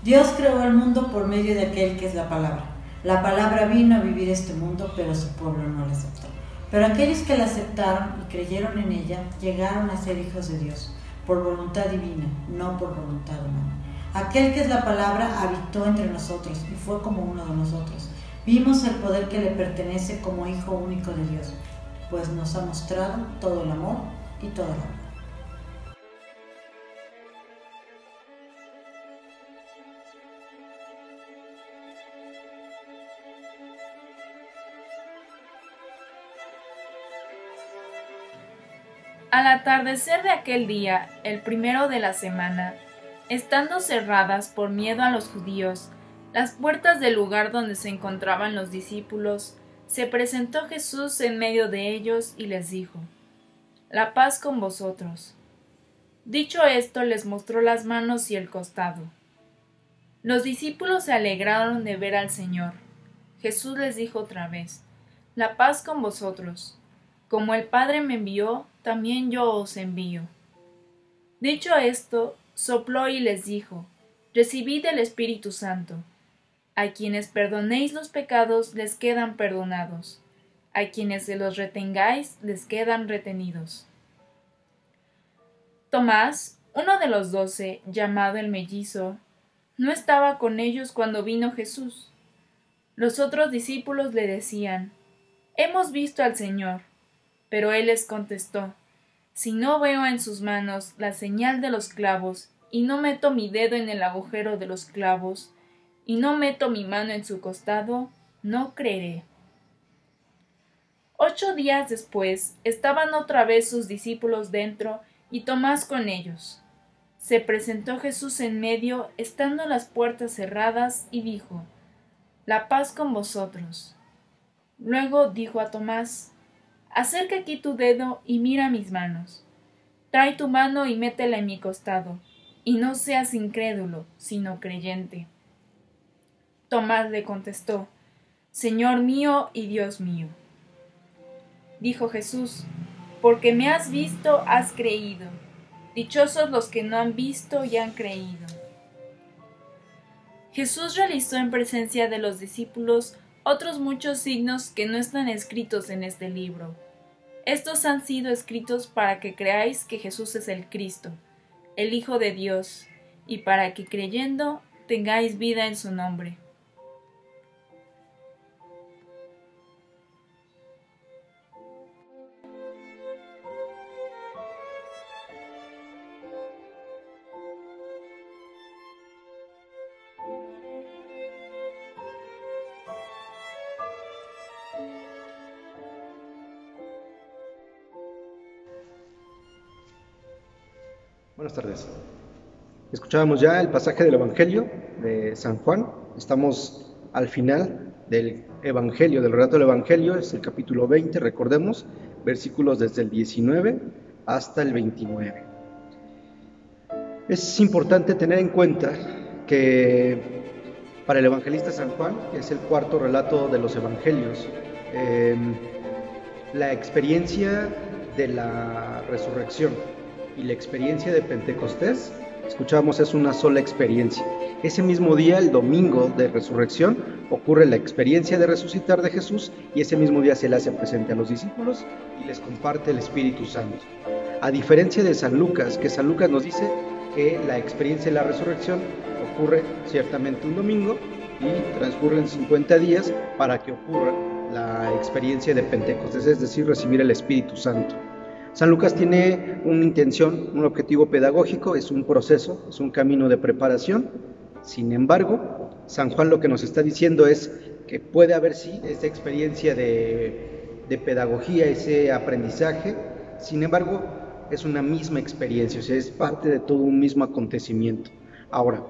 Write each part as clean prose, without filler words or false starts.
Dios creó el mundo por medio de aquel que es la palabra. La palabra vino a vivir este mundo, pero su pueblo no la aceptó. Pero aquellos que la aceptaron y creyeron en ella, llegaron a ser hijos de Dios, por voluntad divina, no por voluntad humana. Aquel que es la palabra habitó entre nosotros y fue como uno de nosotros. Vimos el poder que le pertenece como Hijo único de Dios, pues nos ha mostrado todo el amor y toda la verdad. Al atardecer de aquel día, el primero de la semana, estando cerradas por miedo a los judíos, las puertas del lugar donde se encontraban los discípulos, se presentó Jesús en medio de ellos y les dijo: «La paz con vosotros». Dicho esto, les mostró las manos y el costado. Los discípulos se alegraron de ver al Señor. Jesús les dijo otra vez: «La paz con vosotros. Como el Padre me envió, también yo os envío». Dicho esto, sopló y les dijo: «Recibid el Espíritu Santo. A quienes perdonéis los pecados les quedan perdonados. A quienes se los retengáis les quedan retenidos». Tomás, uno de los 12, llamado el mellizo, no estaba con ellos cuando vino Jesús. Los otros discípulos le decían: «Hemos visto al Señor». Pero él les contestó: «Si no veo en sus manos la señal de los clavos, y no meto mi dedo en el agujero de los clavos, y no meto mi mano en su costado, no creeré». 8 días después estaban otra vez sus discípulos dentro y Tomás con ellos. Se presentó Jesús en medio, estando las puertas cerradas, y dijo: «La paz con vosotros». Luego dijo a Tomás: «Acerca aquí tu dedo y mira mis manos. Trae tu mano y métela en mi costado, y no seas incrédulo, sino creyente». Tomás le contestó: «Señor mío y Dios mío». Dijo Jesús: «Porque me has visto, has creído. Dichosos los que no han visto y han creído». Jesús realizó en presencia de los discípulos otros muchos signos que no están escritos en este libro. Estos han sido escritos para que creáis que Jesús es el Cristo, el Hijo de Dios, y para que creyendo tengáis vida en su nombre. Buenas tardes. Escuchábamos ya el pasaje del Evangelio de San Juan. Estamos al final del Evangelio, del relato del Evangelio. Es el capítulo 20, recordemos, versículos desde el 19 hasta el 29. Es importante tener en cuenta que para el evangelista San Juan, que es el cuarto relato de los Evangelios, la experiencia de la resurrección y la experiencia de Pentecostés, escuchamos, es una sola experiencia. Ese mismo día, el domingo de resurrección, ocurre la experiencia de resucitar de Jesús, y ese mismo día se le hace presente a los discípulos y les comparte el Espíritu Santo. A diferencia de San Lucas, que San Lucas nos dice que la experiencia de la resurrección ocurre ciertamente un domingo y transcurren 50 días para que ocurra la experiencia de Pentecostés, es decir, recibir el Espíritu Santo. San Lucas tiene una intención, un objetivo pedagógico, es un proceso, es un camino de preparación. Sin embargo, San Juan lo que nos está diciendo es que puede haber sí esa experiencia de pedagogía, ese aprendizaje. Sin embargo, es una misma experiencia, o sea, es parte de todo un mismo acontecimiento. Ahora,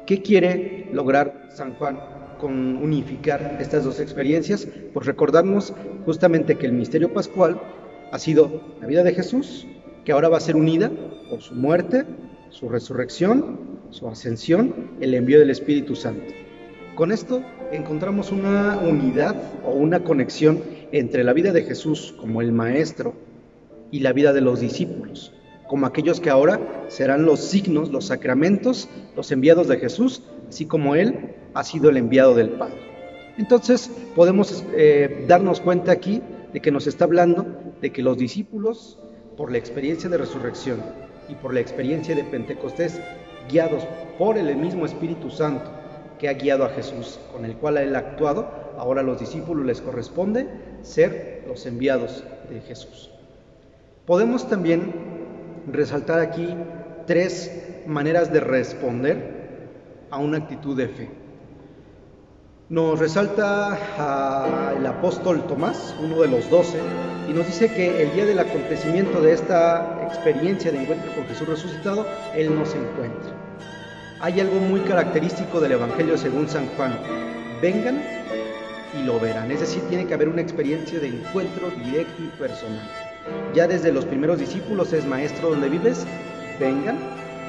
¿qué quiere lograr San Juan con unificar estas dos experiencias? Pues recordarnos justamente que el misterio pascual ha sido la vida de Jesús, que ahora va a ser unida por su muerte, su resurrección, su ascensión, el envío del Espíritu Santo. Con esto encontramos una unidad o una conexión entre la vida de Jesús como el Maestro y la vida de los discípulos, como aquellos que ahora serán los signos, los sacramentos, los enviados de Jesús así como Él ha sido el enviado del Padre. Entonces podemos darnos cuenta aquí de que nos está hablando de que los discípulos, por la experiencia de resurrección y por la experiencia de Pentecostés, guiados por el mismo Espíritu Santo que ha guiado a Jesús, con el cual Él ha actuado, ahora a los discípulos les corresponde ser los enviados de Jesús. Podemos también resaltar aquí 3 maneras de responder a una actitud de fe. Nos resalta el apóstol Tomás, uno de los 12, y nos dice que el día del acontecimiento de esta experiencia de encuentro con Jesús resucitado, Él no se encuentra. Hay algo muy característico del Evangelio según San Juan: vengan y lo verán. Es decir, tiene que haber una experiencia de encuentro directo y personal. Ya desde los primeros discípulos es: maestro, ¿dónde vives? Vengan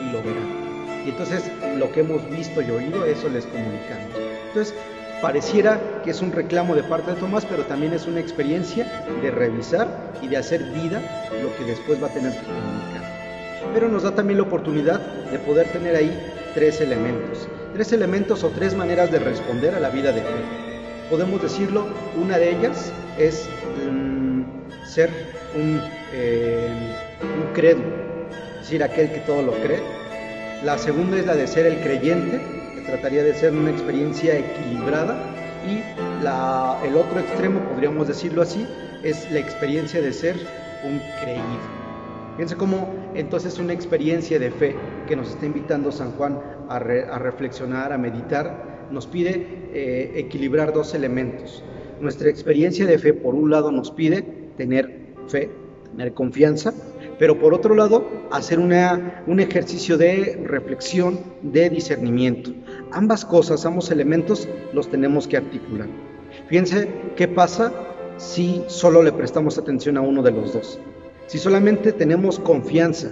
y lo verán. Y entonces lo que hemos visto y oído, eso les comunicamos. Entonces pareciera que es un reclamo de parte de Tomás, pero también es una experiencia de revisar y de hacer vida lo que después va a tener que comunicar. Pero nos da también la oportunidad de poder tener ahí 3 elementos o 3 maneras de responder a la vida de fe. Podemos decirlo, una de ellas es ser un crédulo, es decir, aquel que todo lo cree. La segunda es la de ser el creyente, que trataría de ser una experiencia equilibrada. Y el otro extremo, podríamos decirlo así, es la experiencia de ser un creído. Fíjense cómo entonces una experiencia de fe que nos está invitando San Juan a reflexionar, a meditar, nos pide equilibrar 2 elementos. Nuestra experiencia de fe, por un lado, nos pide tener fe, tener confianza, pero por otro lado, hacer un ejercicio de reflexión, de discernimiento. Ambas cosas, ambos elementos, los tenemos que articular. Fíjense qué pasa si solo le prestamos atención a uno de los 2. Si solamente tenemos confianza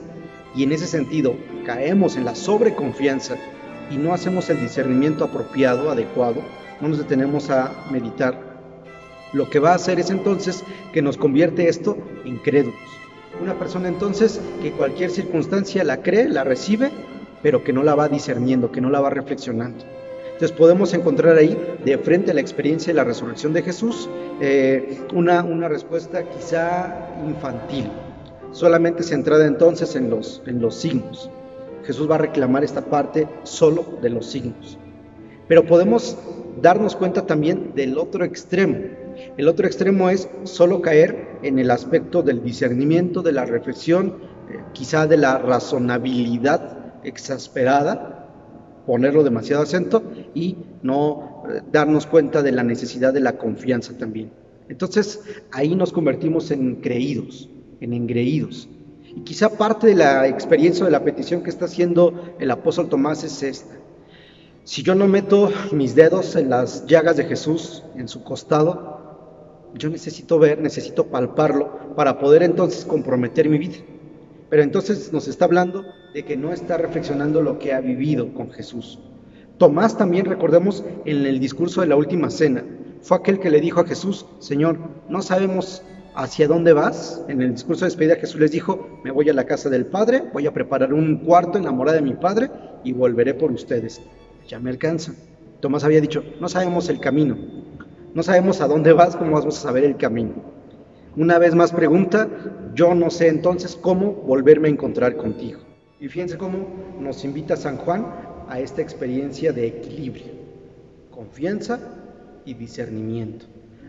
y en ese sentido caemos en la sobreconfianza y no hacemos el discernimiento apropiado, adecuado, no nos detenemos a meditar, lo que va a hacer es entonces que nos convierte esto en crédulos. Una persona entonces que cualquier circunstancia la cree, la recibe, pero que no la va discerniendo, que no la va reflexionando. Entonces podemos encontrar ahí, de frente a la experiencia de la resurrección de Jesús, una respuesta quizá infantil, solamente centrada entonces en los signos. Jesús va a reclamar esta parte solo de los signos. Pero podemos darnos cuenta también del otro extremo. El otro extremo es solo caer en el aspecto del discernimiento, de la reflexión, quizá de la razonabilidad exasperada, ponerlo demasiado acento, y no darnos cuenta de la necesidad de la confianza también. Entonces ahí nos convertimos en creídos, en engreídos. Y quizá parte de la experiencia de la petición que está haciendo el apóstol Tomás es esta: si yo no meto mis dedos en las llagas de Jesús, en su costado, yo necesito ver, necesito palparlo para poder entonces comprometer mi vida. Pero entonces nos está hablando de que no está reflexionando lo que ha vivido con Jesús. Tomás también, recordemos, en el discurso de la última cena, fue aquel que le dijo a Jesús: Señor, no sabemos hacia dónde vas. En el discurso de despedida Jesús les dijo: me voy a la casa del Padre, voy a preparar un cuarto en la morada de mi Padre y volveré por ustedes. Ya me alcanza. Tomás había dicho: no sabemos el camino, no sabemos a dónde vas, ¿cómo vamos a saber el camino? Una vez más pregunta: yo no sé entonces cómo volverme a encontrar contigo. Y fíjense cómo nos invita San Juan a esta experiencia de equilibrio, confianza y discernimiento.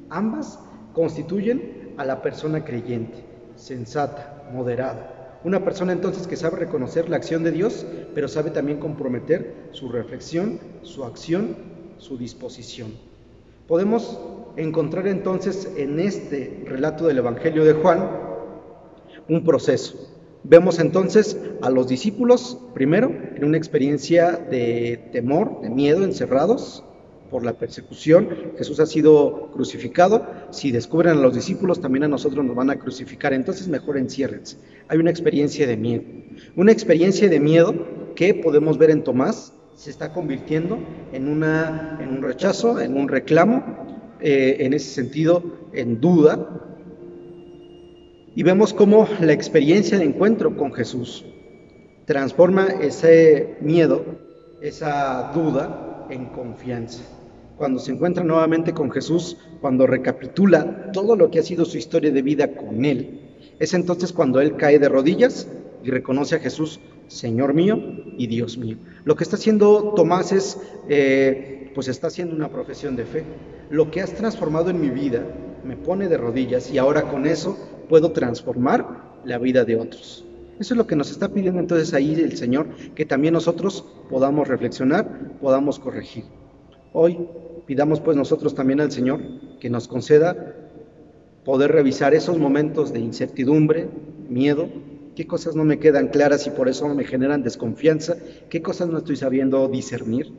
Ambas constituyen a la persona creyente, sensata, moderada. Una persona entonces que sabe reconocer la acción de Dios, pero sabe también comprometer su reflexión, su acción, su disposición. Podemos encontrar entonces en este relato del Evangelio de Juan un proceso. Vemos entonces a los discípulos, primero, en una experiencia de temor, de miedo, encerrados por la persecución. Jesús ha sido crucificado. Si descubren a los discípulos, también a nosotros nos van a crucificar. Entonces mejor enciérrense. Hay una experiencia de miedo. Una experiencia de miedo que podemos ver en Tomás se está convirtiendo en un rechazo, en un reclamo, en ese sentido, en duda. Y vemos cómo la experiencia de encuentro con Jesús transforma ese miedo, esa duda, en confianza. Cuando se encuentra nuevamente con Jesús, cuando recapitula todo lo que ha sido su historia de vida con Él, es entonces cuando Él cae de rodillas y reconoce a Jesús, Señor mío y Dios mío. Lo que está haciendo Tomás es, pues está haciendo una profesión de fe. Lo que has transformado en mi vida me pone de rodillas y ahora con eso puedo transformar la vida de otros. Eso es lo que nos está pidiendo entonces ahí el Señor, que también nosotros podamos reflexionar, podamos corregir. Hoy pidamos pues nosotros también al Señor que nos conceda poder revisar esos momentos de incertidumbre, miedo, qué cosas no me quedan claras y por eso me generan desconfianza, qué cosas no estoy sabiendo discernir.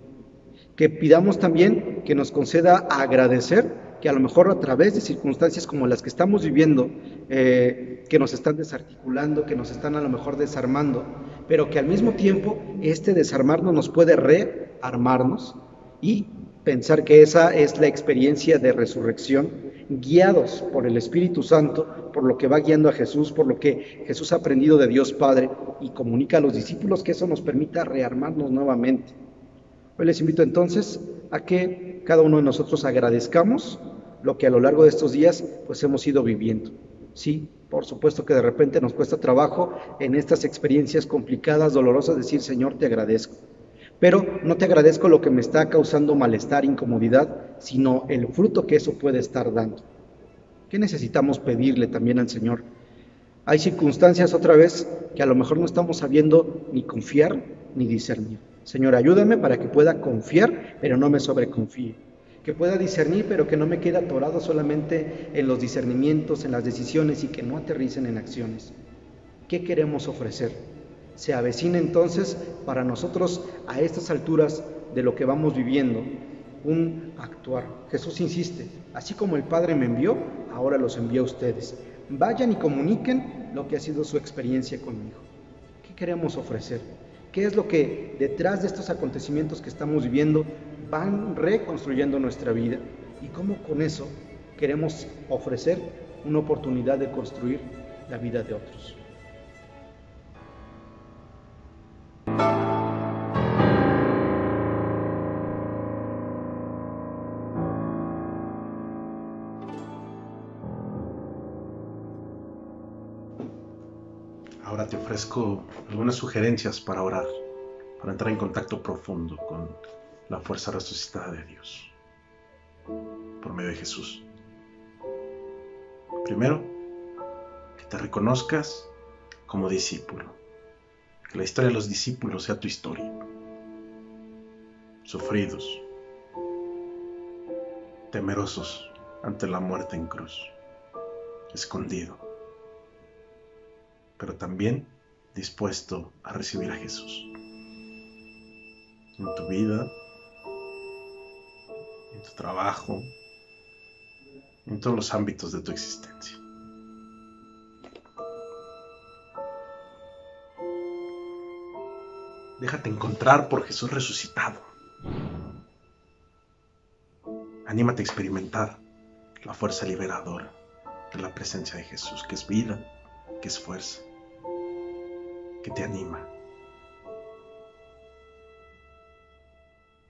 Que pidamos también que nos conceda agradecer, que a lo mejor a través de circunstancias como las que estamos viviendo, que nos están desarticulando, que nos están a lo mejor desarmando, pero que al mismo tiempo este desarmarnos nos puede rearmarnos y pensar que esa es la experiencia de resurrección, guiados por el Espíritu Santo, por lo que va guiando a Jesús, por lo que Jesús ha aprendido de Dios Padre y comunica a los discípulos, que eso nos permita rearmarnos nuevamente. Hoy les invito entonces a que cada uno de nosotros agradezcamos lo que a lo largo de estos días pues hemos ido viviendo. Sí, por supuesto que de repente nos cuesta trabajo en estas experiencias complicadas, dolorosas, decir Señor, te agradezco. Pero no te agradezco lo que me está causando malestar, incomodidad, sino el fruto que eso puede estar dando. ¿Qué necesitamos pedirle también al Señor? Hay circunstancias otra vez que a lo mejor no estamos sabiendo ni confiar ni discernir. Señor, ayúdame para que pueda confiar, pero no me sobreconfíe. Que pueda discernir, pero que no me quede atorado solamente en los discernimientos, en las decisiones y que no aterricen en acciones. ¿Qué queremos ofrecer? Se avecina entonces para nosotros a estas alturas de lo que vamos viviendo un actuar. Jesús insiste, así como el Padre me envió, ahora los envío a ustedes. Vayan y comuniquen lo que ha sido su experiencia conmigo. ¿Qué queremos ofrecer? ¿Qué es lo que detrás de estos acontecimientos que estamos viviendo van reconstruyendo nuestra vida? Y cómo con eso queremos ofrecer una oportunidad de construir la vida de otros. Ahora te ofrezco algunas sugerencias para orar, para entrar en contacto profundo con la fuerza resucitada de Dios, por medio de Jesús. Primero, que te reconozcas como discípulo, que la historia de los discípulos sea tu historia, sufridos, temerosos ante la muerte en cruz, escondido, pero también dispuesto a recibir a Jesús en tu vida, en tu trabajo, en todos los ámbitos de tu existencia. Déjate encontrar por Jesús resucitado. Anímate a experimentar la fuerza liberadora de la presencia de Jesús, que es vida, que es fuerza, que te anima,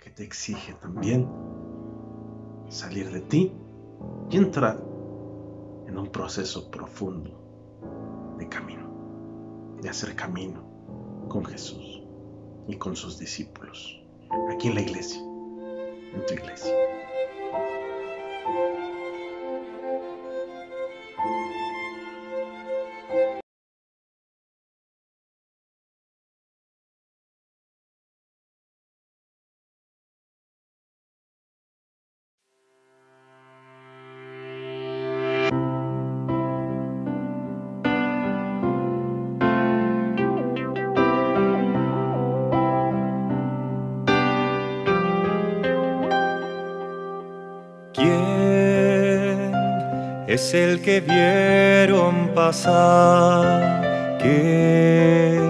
que te exige también salir de ti y entrar en un proceso profundo de camino, de hacer camino con Jesús y con sus discípulos, aquí en la iglesia, en tu iglesia. Es el que vieron pasar, que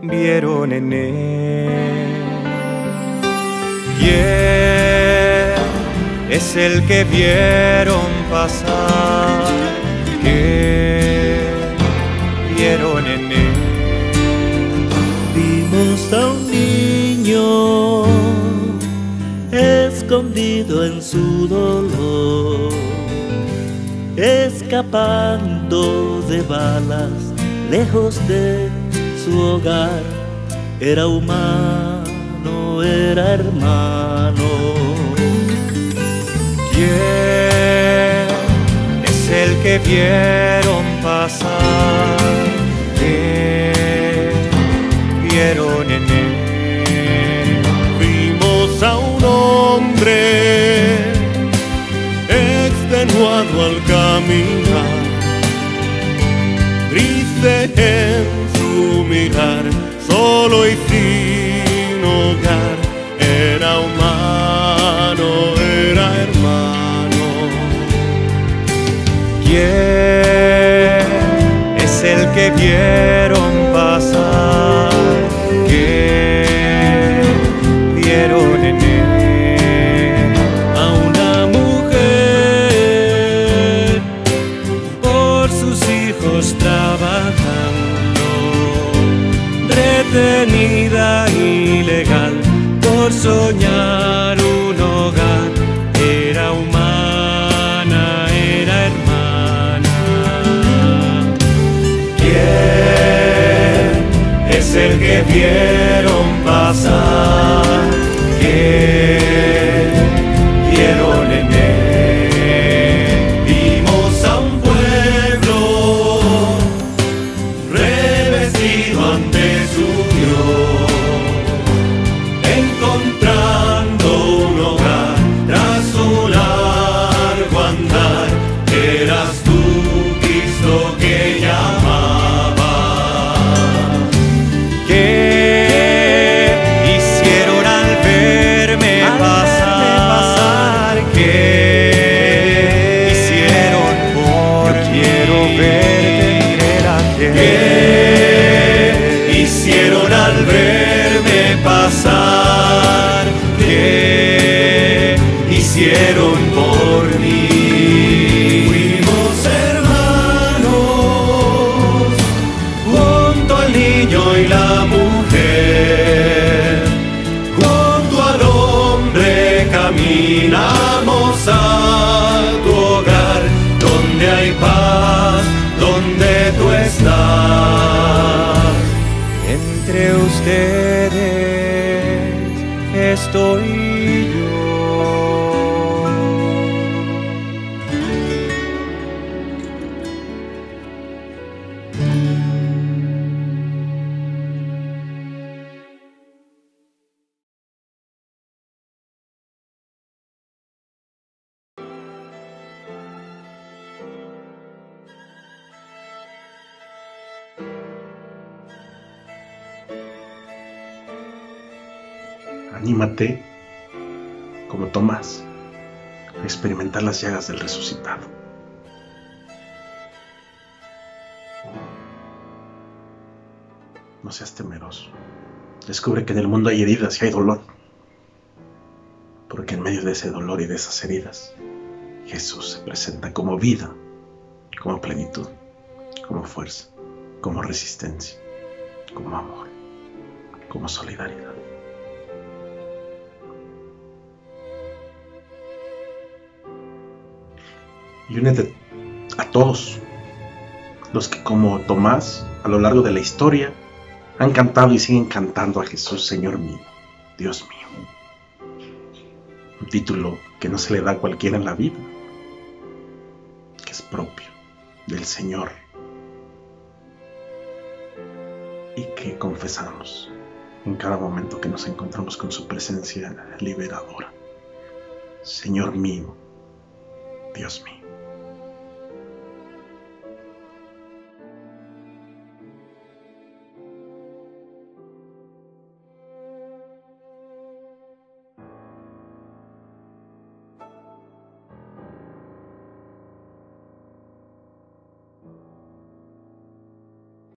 vieron en él. ¿Quién es el que vieron pasar, que vieron en él? Vimos a un niño escondido en su dolor, escapando de balas, lejos de su hogar. Era humano, era hermano. ¿Quién es el que vieron pasar? ¿Qué vieron en él? Vimos a un hombre extenuado al caminar, triste en su mirar, solo y sin hogar. Era humano, era hermano. ¿Quién es el que vieron pasar? ¿Qué vieron en él? A una mujer por sus hijos trabajando, retenida ilegal por soñar un hogar. Era humana, era hermana. ¿Quién es el que vieron pasar? ¿Qué vieron en él? Vimos a un pueblo revestido ante su Dios, encontrando un hogar tras su largo andar. Eras tú, Cristo, que llamaba. ¿Qué hicieron al verme pasar? ¿Qué hicieron por quiero verte y ver a ¿Qué hicieron al verme pasar? ¿Qué hicieron por mí? Fuimos hermanos junto al niño y la mujer, junto al hombre caminamos a tu hogar, donde hay paz, donde tú estás. Entre ustedes estoy yo. Anímate, como Tomás, a experimentar las llagas del resucitado. No seas temeroso. Descubre que en el mundo hay heridas y hay dolor. Porque en medio de ese dolor y de esas heridas, Jesús se presenta como vida, como plenitud, como fuerza, como resistencia, como amor, como solidaridad. Y únete a todos los que, como Tomás, a lo largo de la historia, han cantado y siguen cantando a Jesús, Señor mío, Dios mío. Un título que no se le da a cualquiera en la vida, que es propio del Señor y que confesamos en cada momento que nos encontramos con su presencia liberadora. Señor mío, Dios mío.